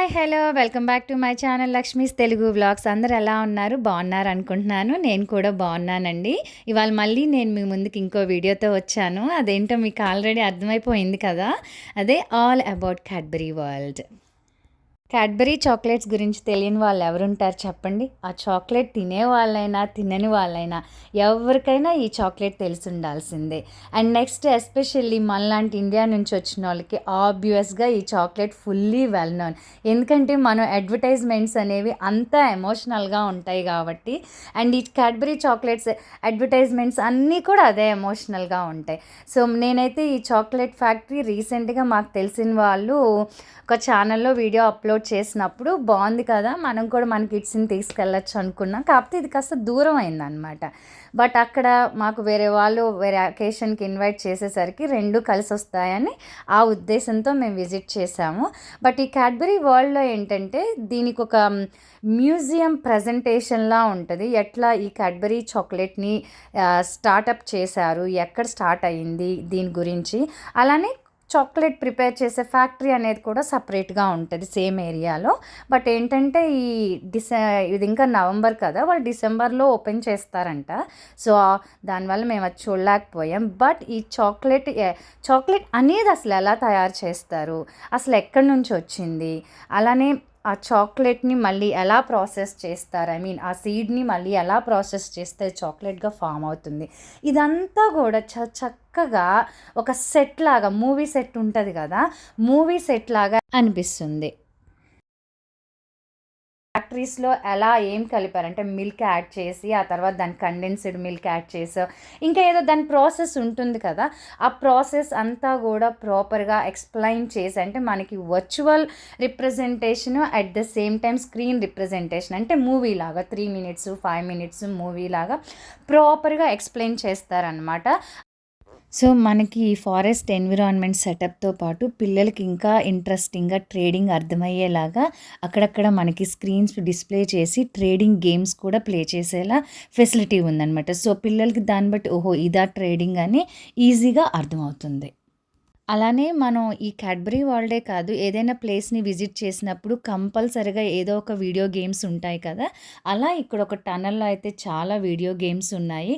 Hi hello welcome back to my channel Lakshmi's Telugu vlogs. అందరు ఎలా ఉన్నారు? బాగున్నారు అనుకుంటున్నాను. నేను కూడా బాగున్నానండి. ఇవాళ మళ్ళీ నేను మీ ముందుకు ఇంకో వీడియోతో వచ్చాను. అదేంటో మీకు ఆల్రెడీ అర్థమైపోయింది కదా. అదే all about Cadbury world. Cadbury chocolates గురించి తెలియని వాళ్ళు ఎవరుంటారు చెప్పండి. ఆ చాక్లెట్ తినే వాళ్ళైనా తినని వాళ్ళైనా ఎవరికైనా ఈ చాక్లెట్ తెలిసి ఉండాల్సిందే. అండ్ నెక్స్ట్ ఎస్పెషల్లీ మనలాంటి ఇండియా నుంచి వచ్చిన వాళ్ళకి ఆబ్వియస్గా ఈ చాక్లెట్ ఫుల్లీ వెల్ నోన్. ఎందుకంటే మనం అడ్వర్టైజ్మెంట్స్ అనేవి అంతా ఎమోషనల్గా ఉంటాయి కాబట్టి. అండ్ ఈ క్యాడ్బరీ చాక్లెట్స్ అడ్వర్టైజ్మెంట్స్ అన్నీ కూడా అదే ఎమోషనల్గా ఉంటాయి. సో నేనైతే ఈ చాక్లెట్ ఫ్యాక్టరీ రీసెంట్గా మాకు తెలిసిన వాళ్ళు ఒక ఛానల్లో వీడియో అప్లోడ్ చేసినప్పుడు బాగుంది కదా, మనం కూడా మన కిడ్స్ని తీసుకెళ్ళచ్చు అనుకున్నాం. కాకపోతే ఇది కాస్త దూరం అయిందనమాట. బట్ అక్కడ మాకు వేరే వాళ్ళు వేరే అకేషన్కి ఇన్వైట్ చేసేసరికి రెండు కలిసి వస్తాయని ఆ ఉద్దేశంతో మేము విజిట్ చేసాము. బట్ ఈ క్యాడ్బరీ వరల్డ్లో ఏంటంటే దీనికి ఒక మ్యూజియం ప్రజెంటేషన్లా ఉంటుంది. ఎట్లా ఈ క్యాడ్బరీ చాక్లెట్ని స్టార్టప్ చేశారు, ఎక్కడ స్టార్ట్ అయ్యింది దీని గురించి. అలానే చాక్లెట్ ప్రిపేర్ చేసే ఫ్యాక్టరీ అనేది కూడా సపరేట్గా ఉంటుంది సేమ్ ఏరియాలో. బట్ ఏంటంటే ఇది ఇంకా నవంబర్ కదా, వాళ్ళు డిసెంబర్లో ఓపెన్ చేస్తారంట. సో దానివల్ల మేము అది చూడలేకపోయాం. బట్ ఈ చాక్లెట్ అనేది అసలు ఎలా తయారు చేస్తారు, అసలు ఎక్కడి నుంచి వచ్చింది, అలానే ఆ చాక్లెట్ని మళ్ళీ ఎలా ప్రాసెస్ చేస్తారు, ఆ సీడ్ని మళ్ళీ ఎలా ప్రాసెస్ చేస్తే చాక్లెట్గా ఫామ్ అవుతుంది, ఇదంతా కూడా చక్కగా ఒక సెట్ లాగా, మూవీ సెట్ ఉంటుంది కదా, మూవీ సెట్ లాగా అనిపిస్తుంది. ఫ్యాక్టరీస్లో ఎలా ఏం కలిపారంటే మిల్క్ యాడ్ చేసి ఆ తర్వాత దాని కండెన్స్డ్ మిల్క్ యాడ్ చేసి ఇంకా ఏదో దాని ప్రాసెస్ ఉంటుంది కదా, ఆ ప్రాసెస్ అంతా కూడా ప్రాపర్గా ఎక్స్ప్లెయిన్ చేసి, అంటే మనకి virtual representation at the same time screen representation, అంటే మూవీ లాగా 3 minutes 5 minutes మూవీ లాగా ప్రాపర్గా ఎక్స్ప్లెయిన్ చేస్తారనమాట. సో మనకి ఈ ఫారెస్ట్ ఎన్విరాన్మెంట్ సెటప్తో పాటు పిల్లలకి ఇంకా ఇంట్రెస్టింగ్గా ట్రేడింగ్ అర్థమయ్యేలాగా అక్కడక్కడ మనకి స్క్రీన్స్ డిస్ప్లే చేసి ట్రేడింగ్ గేమ్స్ కూడా ప్లే చేసేలా ఫెసిలిటీ ఉందన్నమాట. సో పిల్లలకి దాన్ని బట్టి ఓహో ఇదా ట్రేడింగ్ అని ఈజీగా అర్థమవుతుంది. అలానే మనం ఈ క్యాడ్బరీ వరల్డే కాదు, ఏదైనా ప్లేస్ని విజిట్ చేసినప్పుడు కంపల్సరిగా ఏదో ఒక వీడియో గేమ్స్ ఉంటాయి కదా, అలా ఇక్కడ ఒక టనల్లో అయితే చాలా వీడియో గేమ్స్ ఉన్నాయి.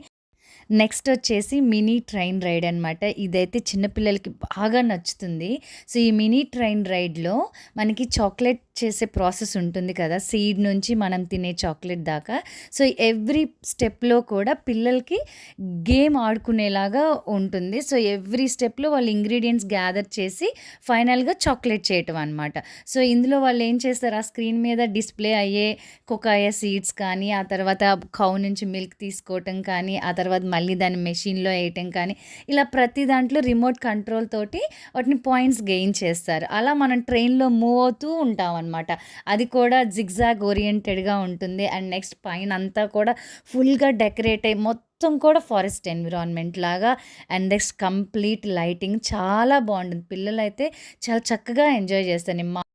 నెక్స్ట్ వచ్చేసి మినీ ట్రైన్ రైడ్ అనమాట. ఇదైతే చిన్నపిల్లలకి బాగా నచ్చుతుంది. సో ఈ మినీ ట్రైన్ రైడ్లో మనకి చాక్లెట్ చేసే ప్రాసెస్ ఉంటుంది కదా, సీడ్ నుంచి మనం తినే చాక్లెట్ దాకా. సో ఎవ్రీ స్టెప్లో కూడా పిల్లలకి గేమ్ ఆడుకునేలాగా ఉంటుంది. సో ఎవ్రీ స్టెప్లో వాళ్ళు ఇంగ్రీడియంట్స్ గ్యాదర్ చేసి ఫైనల్గా చాక్లెట్ చేయటం అనమాట. సో ఇందులో వాళ్ళు ఏం చేస్తారు, ఆ స్క్రీన్ మీద డిస్ప్లే అయ్యే కొకాయ సీడ్స్ కానీ, ఆ తర్వాత కౌ నుంచి మిల్క్ తీసుకోవటం కానీ, ఆ తర్వాత మళ్ళీ దాన్ని మెషిన్లో వేయటం కానీ, ఇలా ప్రతి దాంట్లో రిమోట్ కంట్రోల్ తోటి వాటిని పాయింట్స్ గెయిన్ చేస్తారు. అలా మనం ట్రైన్లో మూవ్ అవుతూ ఉంటాం అనమాట. అది కూడా జిగ్జాగ్ ఓరియంటెడ్గా ఉంటుంది. అండ్ నెక్స్ట్ పైన అంతా కూడా ఫుల్గా డెకరేట్ అయ్యి మొత్తం కూడా ఫారెస్ట్ ఎన్విరాన్మెంట్ లాగా, అండ్ నెక్స్ట్ కంప్లీట్ లైటింగ్ చాలా బాగుంటుంది. పిల్లలు అయితే చాలా చక్కగా ఎంజాయ్ చేస్తారు.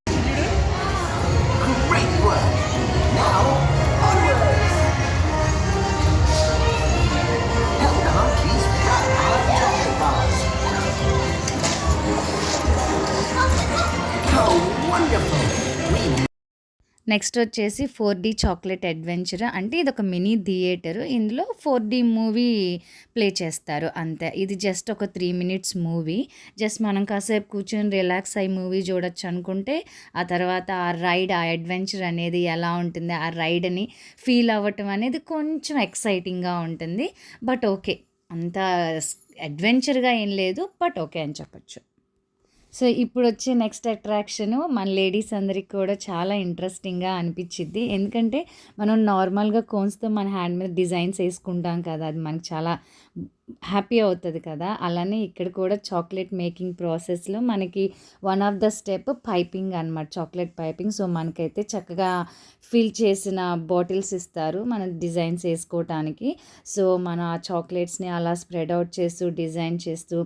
నెక్స్ట్ వచ్చేసి 4D చాక్లెట్ అడ్వెంచర్, అంటే ఇది ఒక మినీ థియేటర్. ఇందులో 4D మూవీ ప్లే చేస్తారు అంతే. ఇది జస్ట్ ఒక 3 minutes మూవీ. జస్ట్ మనం కాసేపు కూర్చొని రిలాక్స్ అయ్యి మూవీ చూడొచ్చు అనుకుంటే, ఆ తర్వాత ఆ రైడ్, ఆ అడ్వెంచర్ అనేది ఎలా ఉంటుంది, ఆ రైడ్ని ఫీల్ అవ్వటం అనేది కొంచెం ఎక్సైటింగ్గా ఉంటుంది. బట్ ఓకే, అంత అడ్వెంచర్గా ఏం లేదు, బట్ ఓకే అని చెప్పచ్చు. సో ఇప్పుడు వచ్చే నెక్స్ట్ అట్రాక్షను మన లేడీస్ అందరికి కూడా చాలా ఇంట్రెస్టింగ్గా అనిపించిద్ది. ఎందుకంటే మనం నార్మల్గా కోన్స్తో మన హ్యాండ్ మీద డిజైన్స్ వేసుకుంటాం కదా, అది మనకి చాలా హ్యాపీ అవుతుంది కదా. అలానే ఇక్కడ కూడా చాక్లెట్ మేకింగ్ ప్రాసెస్లో మనకి one of the step piping అనమాట, చాక్లెట్ పైపింగ్. సో మనకైతే చక్కగా ఫిల్ చేసిన బాటిల్స్ ఇస్తారు మన డిజైన్స్ వేసుకోవటానికి. సో మన ఆ చాక్లెట్స్ని అలా స్ప్రెడ్ అవుట్ చేస్తూ డిజైన్ చేస్తూ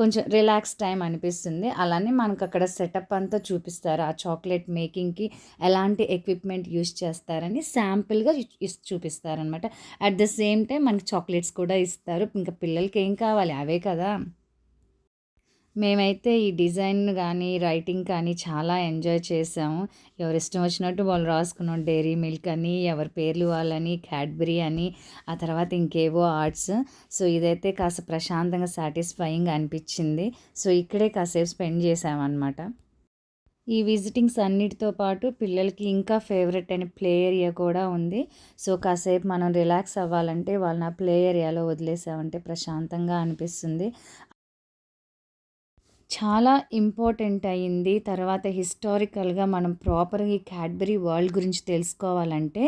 కొంచెం రిలాక్స్ టైం అనిపిస్తుంది. అలానే మనకు అక్కడ సెటప్ అంతా చూపిస్తారు, ఆ చాక్లెట్ మేకింగ్కి ఎలాంటి ఎక్విప్మెంట్ యూస్ చేస్తారని శాంపిల్గా చూపిస్తారనమాట. అట్ ద సేమ్ టైం మనకి చాక్లెట్స్ కూడా ఇస్తారు. ఇంకా పిల్లలకి ఏం కావాలి, అవే కదా. మేమైతే ఈ డిజైన్ గానీ, రైటింగ్ కానీ చాలా ఎంజాయ్ చేసాము. ఎవరిష్టం వచ్చినట్టు వాళ్ళు రాసుకున్నాం. డైరీ మిల్క్ అని, ఎవరి పేర్లు వాళ్ళని, క్యాడ్బరీ అని, ఆ తర్వాత ఇంకేవో ఆర్ట్స్. సో, ఇదైతే కాస్త ప్రశాంతంగా సాటిస్ఫైయింగ్‌గా అనిపిచ్చింది. సో, ఇక్కడే కాసేపు స్పెండ్ చేశామనమాట. ఈ విజిటింగ్స్ అన్నిటితో పాటు పిల్లలకి ఇంకా ఫేవరెట్ అయిన ప్లే ఏరియా కూడా ఉంది. సో, కాసేపు మనం రిలాక్స్ అవ్వాలంటే వాళ్ళని ఆ ప్లే ఏరియాలో వదిలేసామంటే ప్రశాంతంగా అనిపిస్తుంది. చాలా ఇంపార్టెంట్ అయింది. తర్వాత హిస్టారికల్‌గా మనం ప్రాపర్‌గా ఈ క్యాడ్బరీ వరల్డ్ గురించి తెలుసుకోవాలంటే,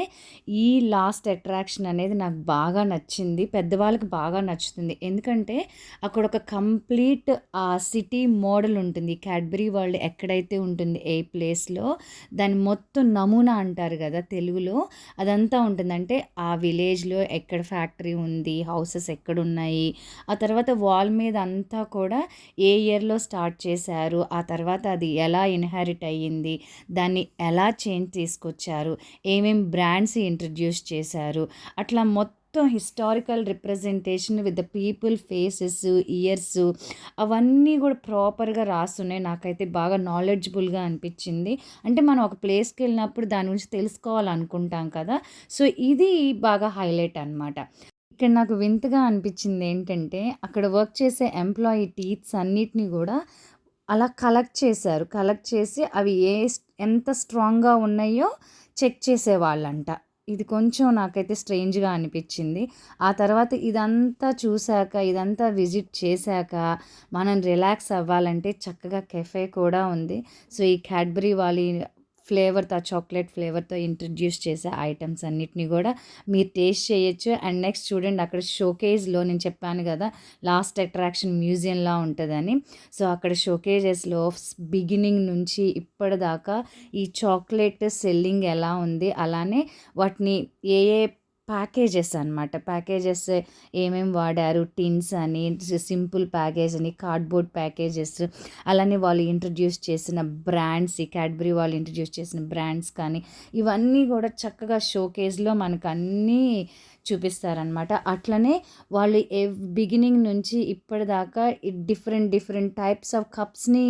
ఈ లాస్ట్ అట్రాక్షన్ అనేది నాకు బాగా నచ్చింది. పెద్దవాళ్ళకి బాగా నచ్చుతుంది. ఎందుకంటే, అక్కడ ఒక కంప్లీట్ సిటీ మోడల్ ఉంటుంది. క్యాడ్బరీ వరల్డ్ ఎక్కడైతే ఉంటుంది ఏ ప్లేస్‌లో, దాన్ని మొత్తం నమూనా అంటారు గదా తెలుగులో. అదంతా ఉంటుంది. అంటే ఆ విలేజ్‌లో ఎక్కడ ఫ్యాక్టరీ ఉంది, హౌసెస్ ఎక్కడున్నాయి, ఆ తర్వాత వాల్ మీద అంతా కూడా ఏ ఇయర్‌లో స్టార్ట్ చేశారు, ఆ తర్వాత అది ఎలా ఇన్‌హెరిట్ అయ్యింది, దాన్ని ఎలా చేంజ్ తీసుకొచ్చారు, బ్రాండ్స్ ఇంట్రడ్యూస్ చేశారు, అట్లా మొత్తం historical representation with the people faces, years అవన్నీ కూడా ప్రాపర్‌గా రాసున్నాయి. నాకైతే బాగా నాలెడ్జబుల్‌గా అనిపించింది. అంటే మనం ఒక ప్లేస్‌కెళ్ళినప్పుడు దాని గురించి తెలుసుకోవాలనుకుంటాం కదా! సో, ఇది బాగా హైలైట్ అనమాట. ఇక్కడ నాకు వింతగా అనిపించిందేంటంటే, అక్కడ వర్క్ చేసే ఎంప్లాయీ టీత్స్ అన్నిటిని గూడా అలా కలెక్ట్ చేశారు. కలెక్ట్ చేసి అవి ఎంత స్ట్రాంగ్‌గా ఉన్నాయో చెక్ చేసేవాళ్ళంట. ఇది కొంచెం నాకైతే స్ట్రేంజ్‌గా అనిపిచ్చింది. ఆ తర్వాత ఇదంతా చూసాక, ఇదంతా విజిట్ చేశాక, మనం రిలాక్స్ అవ్వాలంటే చక్కగా కెఫే కూడా ఉంది. సో, ఈ క్యాడ్బరీ వాళ్ళి ఫ్లేవర్‌తో ఆ చాక్లేట్ ఫ్లేవర్‌తో ఇంట్రడ్యూస్ చేసే ఐటెమ్స్ అన్నిటిని గూడా మీరు టేస్ట్ చేయొచ్చు. అండ్ నెక్స్ట్ చూడండి, అక్కడ షోకేస్‌లో నేను చెప్పాను గదా! లాస్ట్ అట్రాక్షన్ మ్యూజియంలా ఉంటదని. సో, అక్కడ షోకేజెస్‌లో బిగినింగ్ నుంచి ఇప్పటిదాకా ఈ చాక్లేట్ సెల్లింగ్ ఎలా ఉంది, అలానే వాటిని ఏ ఏ ప్యాకేజెస్ అనమాట. ప్యాకేజెస్ వాడారు, టిన్స్ అని, సింపుల్ ప్యాకేజ్ అని, కార్డ్‌బోర్డ్ ప్యాకేజెస్, అలానే వాళ్ళు ఇంట్రడ్యూస్ చేసిన బ్రాండ్స్, ఈ క్యాడ్బరీ వాళ్ళు ఇంట్రడ్యూస్ చేసిన బ్రాండ్స్ కానీ, ఇవన్నీ కూడా చక్కగా షోకేస్‌లో మనకన్నీ చూపిస్తారనమాట. అట్లనే వాళ్ళు బిగినింగ్ నుంచి ఇప్పటిదాకా డిఫరెంట్ డిఫరెంట్ టైప్స్ ఆఫ్ కప్స్‌ని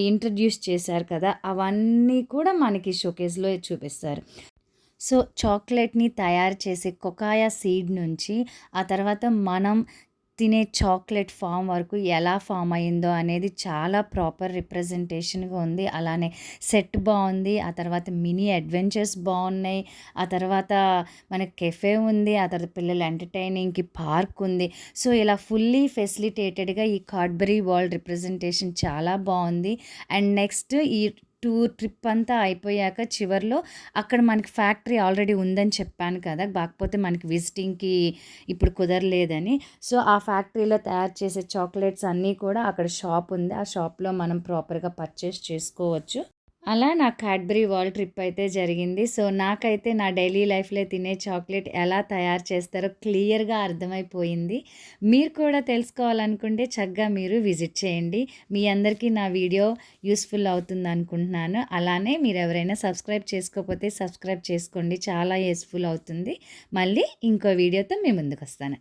ఇంట్రడ్యూస్ చేశారు కదా! అవన్నీ కూడా మనకి షోకేస్‌లో చూపిస్తారు. సో, చాక్లెట్‌ని తయారు చేసే కొకాయా సీడ్ నుంచి, ఆ తర్వాత మనం తినే చాక్లెట్ ఫామ్ వరకు ఎలా ఫామ్ అయిందో అనేది చాలా ప్రాపర్ రిప్రజెంటేషన్‌గా ఉంది. అలానే సెట్ బావుంది. ఆ తర్వాత మినీ అడ్వెంచర్స్ బావున్నాయి. ఆ తర్వాత మనకి కెఫే ఉంది. ఆ తర్వాత పిల్లల ఎంటర్‌టైనింగ్‌కి పార్క్ ఉంది. సో, ఇలా ఫుల్లీ ఫెసిలిటేటెడ్‌గా ఈ కార్డ్బరీ వరల్డ్ రిప్రజెంటేషన్ చాలా బావుంది. అండ్ నెక్స్ట్ ఈ టూర్ ట్రిప్ అంతా అయిపోయాక చివర్లో అక్కడ మనకి ఫ్యాక్టరీ ఆల్రెడీ ఉందని చెప్పాను కదా! కాకపోతే మనకి విజిటింగ్‌కి ఇప్పుడు కుదరలేదని. సో, ఆ ఫ్యాక్టరీలో తయారు చేసే చాక్లెట్స్ అన్నీ కూడా అక్కడ షాప్ ఉంది. ఆ షాప్‌లో మనం ప్రాపర్‌గా పర్చేస్ చేసుకోవచ్చు. అలా నా క్యాడ్బరీ వరల్డ్ ట్రిప్ అయితే జరిగింది. సో, నాకైతే నా డైలీ లైఫ్‌లో తినే చాక్లెట్ ఎలా తయారు చేస్తారో క్లియర్‌గా అర్థమైపోయింది. మీరు కూడా తెలుసుకోవాలనుకుంటే చక్కగా మీరు విజిట్ చేయండి. మీ అందరికీ నా వీడియో యూస్‌ఫుల్ అవుతుందనుకుంటున్నాను. అలానే మీరెవరైనా సబ్స్క్రైబ్ చేసుకోకపోతే సబ్స్క్రైబ్ చేసుకోండి. చాలా యూస్‌ఫుల్ అవుతుంది. మళ్ళీ ఇంకో వీడియోతో మీ ముందుకొస్తాను.